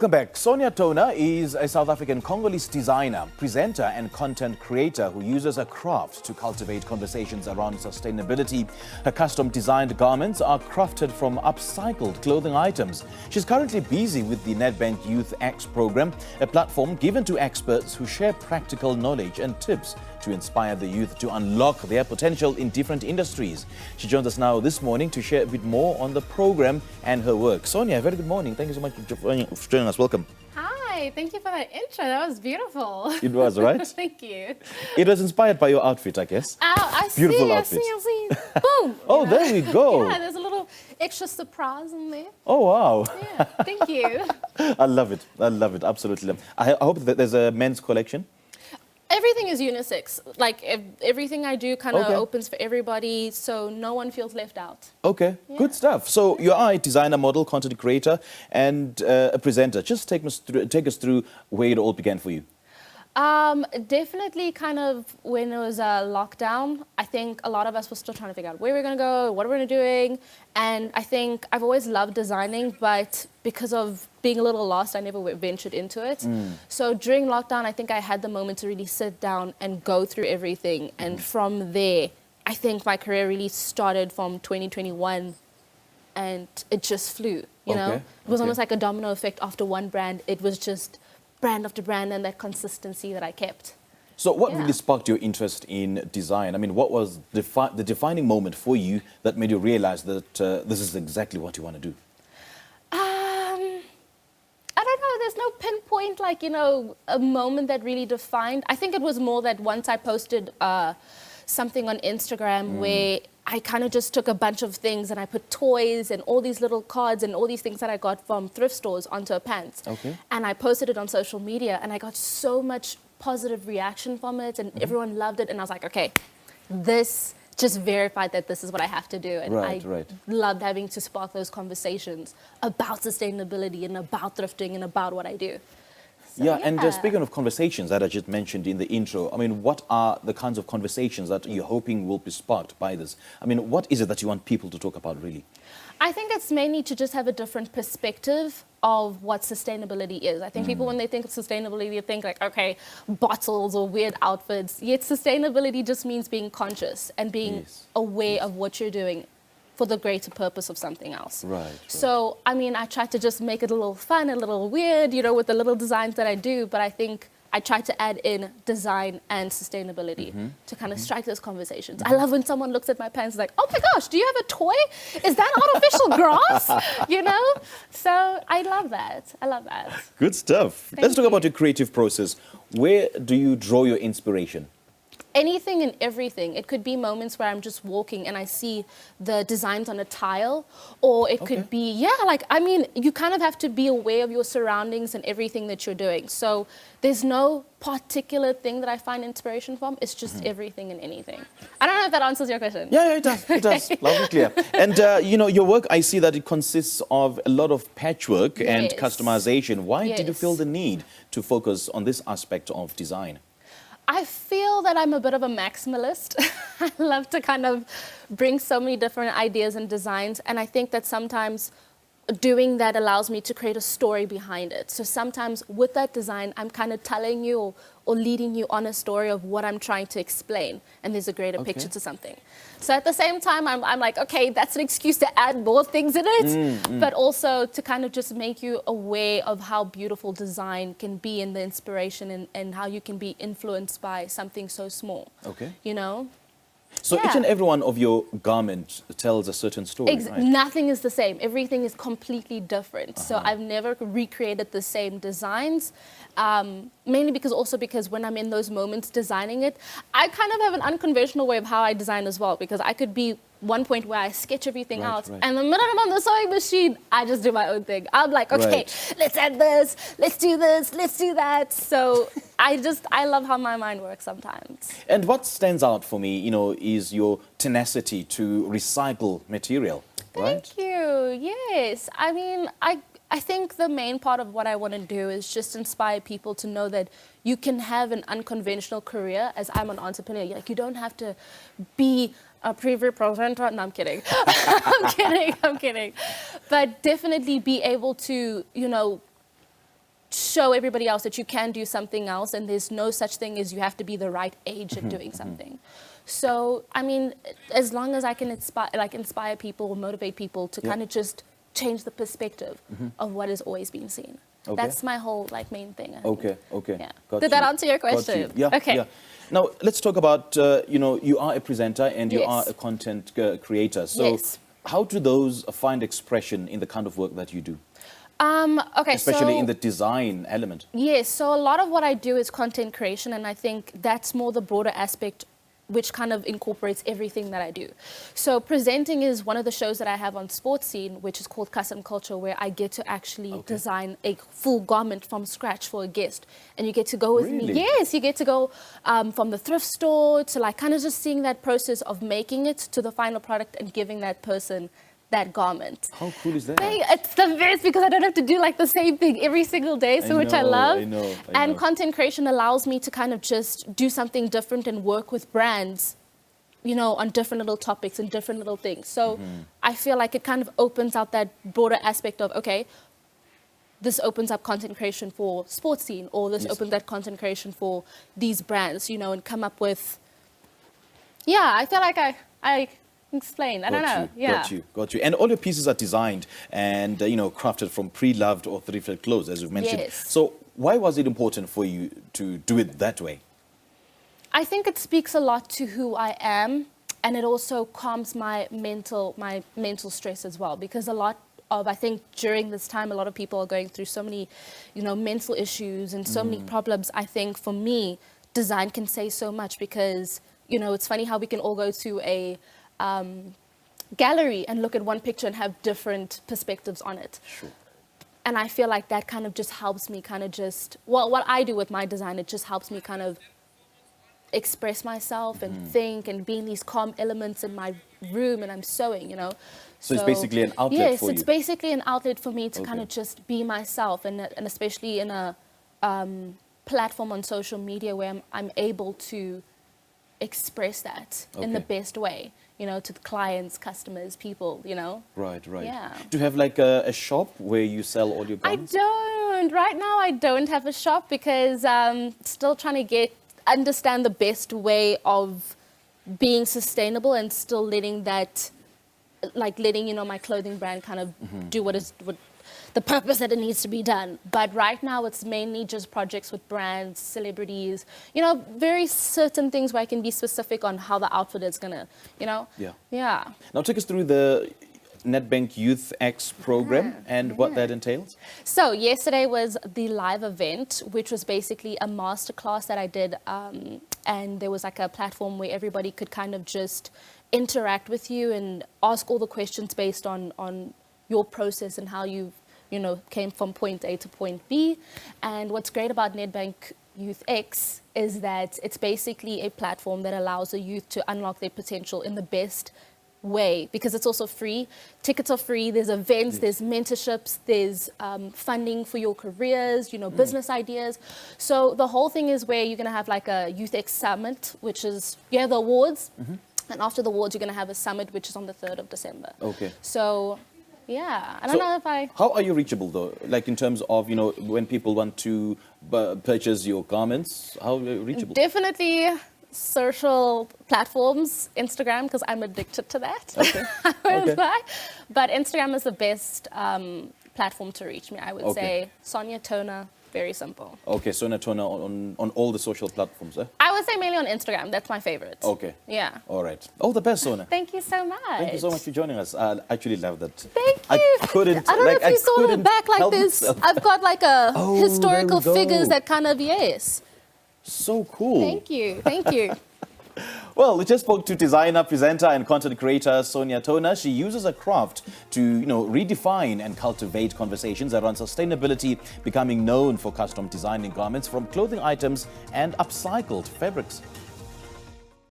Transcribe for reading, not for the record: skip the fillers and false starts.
Welcome back. Sonia Tona is a South African-Congolese designer, presenter and content creator who uses her craft to cultivate conversations around sustainability. Her custom-designed garments are crafted from upcycled clothing items. She's currently busy with the Nedbank Youth X program, a platform given to experts who share practical knowledge and tips to inspire the youth to unlock their potential in different industries. She joins us now this morning to share a bit more on the program and her work. Sonia, very good morning. Thank you so much for joining us. Welcome. Hi, thank you for that intro. That was beautiful. It was, right? Thank you. It was inspired by your outfit, I guess. I Beautiful see, outfit. I see. Boom. Oh, there we go. Yeah, there's a little extra surprise in there. Oh, wow. Yeah, thank you. I love it. I love it. Absolutely. I hope that there's a men's collection. Everything is unisex. Like everything I do kind of Okay. opens for everybody, so no one feels left out. Okay, Yeah. good stuff. So you are a designer, model, content creator, and a presenter. Just take us through where it all began for you. Definitely kind of when it was a lockdown, I think a lot of us were still trying to figure out where we're going to go, what we're going to be doing. And I think I've always loved designing, but because of being a little lost, I never ventured into it. So during lockdown, I think I had the moment to really sit down and go through everything. And from there, I think my career really started from 2021 and it just flew, you know? It was almost like a domino effect after one brand. It was just brand after brand and that consistency that I kept. So what Yeah. really sparked your interest in design? I mean, what was the defining moment for you that made you realize that this is exactly what you want to do? I don't know, there's no pinpoint, like, you know, a moment that really defined. I think it was more that once I posted something on Instagram where I kind of just took a bunch of things and I put toys and all these little cards and all these things that I got from thrift stores onto a pants. Okay. And I posted it on social media and I got so much positive reaction from it and everyone loved it. And I was like, okay, this just verified that this is what I have to do. And Right, I right. loved having to spark those conversations about sustainability and about thrifting and about what I do. So, Yeah, and speaking of conversations that I just mentioned in the intro, I mean, what are the kinds of conversations that you're hoping will be sparked by this? I mean, what is it that you want people to talk about, really? I think it's mainly to just have a different perspective of what sustainability is. I think people, when they think of sustainability, they think like, okay, bottles or weird outfits. Yet sustainability just means being conscious and being Yes. aware of what you're doing for the greater purpose of something else. Right. So, I mean, I try to just make it a little fun, a little weird, you know, with the little designs that I do, but I think I try to add in design and sustainability to kind of strike those conversations. I love when someone looks at my pants like, oh my gosh, do you have a toy? Is that artificial grass? You know? So I love that. I love that. Good stuff. Thank Let's talk about you. your creative process. Where do you draw your inspiration? Anything and everything. It could be moments where I'm just walking and I see the designs on a tile, or it could be, like, I mean, you kind of have to be aware of your surroundings and everything that you're doing. So there's no particular thing that I find inspiration from. It's just everything and anything. I don't know if that answers your question. Yeah, it does. It does. Loud and clear. And, you know, your work, I see that it consists of a lot of patchwork and Yes. customization. Why did you Yes. feel the need to focus on this aspect of design? I feel that I'm a bit of a maximalist. I love to kind of bring so many different ideas and designs, and I think that sometimes doing that allows me to create a story behind it. So sometimes with that design, I'm kind of telling you or leading you on a story of what I'm trying to explain, and there's a greater picture to something. So at the same time, I'm like, okay, that's an excuse to add more things in it, but also to kind of just make you aware of how beautiful design can be and the inspiration and how you can be influenced by something so small, Okay. you know? So each and every one of your garments tells a certain story, right? Nothing is the same. Everything is completely different. So I've never recreated the same designs, mainly because when I'm in those moments designing it, I kind of have an unconventional way of how I design as well, because I could be one point where I sketch everything out, and the minute I'm on the sewing machine, I just do my own thing. I'm like, okay, let's add this, let's do this, let's do that. So I love how my mind works sometimes. And what stands out for me, you know, is your tenacity to recycle material, right? Thank you. Yes. I mean, I think the main part of what I want to do is just inspire people to know that you can have an unconventional career. As I'm an entrepreneur, like, you don't have to be a preview presenter. No, I'm kidding. I'm kidding. But definitely be able to, you know, show everybody else that you can do something else, and there's no such thing as you have to be the right age at doing something. So, I mean, as long as I can inspire people or motivate people to kind of just change the perspective of what has always been seen. Okay. That's my whole like main thing. Okay. Yeah. Got Did you. that answer your Got question? you. Yeah. Okay. Yeah. Now let's talk about you are a presenter and you Yes. are a content creator. So Yes. how do those find expression in the kind of work that you do? Okay, Especially so, in the design element. Yes, so a lot of what I do is content creation, and I think that's more the broader aspect which kind of incorporates everything that I do. So presenting is one of the shows that I have on Sports Scene, which is called Custom Culture, where I get to actually design a full garment from scratch for a guest. And you get to go with me. Really? Yes, you get to go from the thrift store to like kind of just seeing that process of making it to the final product and giving that person that garment. How cool is that? It's the best because I don't have to do like the same thing every single day, which I love. I know. And content creation allows me to kind of just do something different and work with brands, you know, on different little topics and different little things. So I feel like it kind of opens out that broader aspect of, okay, this opens up content creation for Sports Scene, or this opens up content creation for these brands, you know, and come up with, I feel like I explain. I don't know. Got you. And all your pieces are designed and crafted from pre-loved or thrifted clothes, as you've mentioned. Yes. So why was it important for you to do it that way? I think it speaks a lot to who I am, and it also calms my mental stress as well, because I think during this time a lot of people are going through so many, mental issues and so many problems. I think for me, design can say so much, because it's funny how we can all go to a gallery and look at one picture and have different perspectives on it. Sure. And I feel like that kind of just helps me kind of just, what I do with my design, it just helps me kind of express myself and think and be in these calm elements in my room, and I'm sewing, So it's basically an outlet for you? Yes, it's basically an outlet for me to kind of just be myself, and especially in a platform on social media where I'm able to express that in the best way, to the clients, customers, people, Right. Yeah. Do you have like a shop where you sell all your garments? I don't. Right now, I don't have a shop because I'm still trying to understand the best way of being sustainable and still letting my clothing brand kind of do what the purpose that it needs to be done. But right now it's mainly just projects with brands, celebrities, very certain things where I can be specific on how the outfit is gonna, Yeah. Now take us through the Nedbank Youth X program and what that entails. So yesterday was the live event, which was basically a masterclass that I did, and there was like a platform where everybody could kind of just interact with you and ask all the questions based on your process and how you came from point A to point B. And what's great about Nedbank Youth X is that it's basically a platform that allows the youth to unlock their potential in the best way, because it's also free. Tickets are free. There's events, there's mentorships, there's funding for your careers, business ideas. So the whole thing is where you're going to have like a Youth X Summit, which is, the awards. And after the awards, you're going to have a summit, which is on the 3rd of December. Okay. So, I don't know if I... How are you reachable, though? Like in terms of, when people want to purchase your garments, how are you reachable? Definitely social platforms, Instagram, because I'm addicted to that. Okay. I won't lie. But Instagram is the best platform to reach me, I would say. Sonia Tona, very simple. Okay, Sonia Tona on all the social platforms, eh? I would say mainly on Instagram. That's my favorite. Okay. Yeah. All right. All the best, Sonia. Thank you so much. Thank you so much for joining us. I actually love that. Thank you. I couldn't. I don't know if you saw the back like this. Myself. I've got like historical there we go. figures that kind of, So cool. Thank you. Thank you. Well, we just spoke to designer, presenter, and content creator Sonia Tona. She uses her craft to, redefine and cultivate conversations around sustainability, becoming known for custom designing garments from clothing items and upcycled fabrics.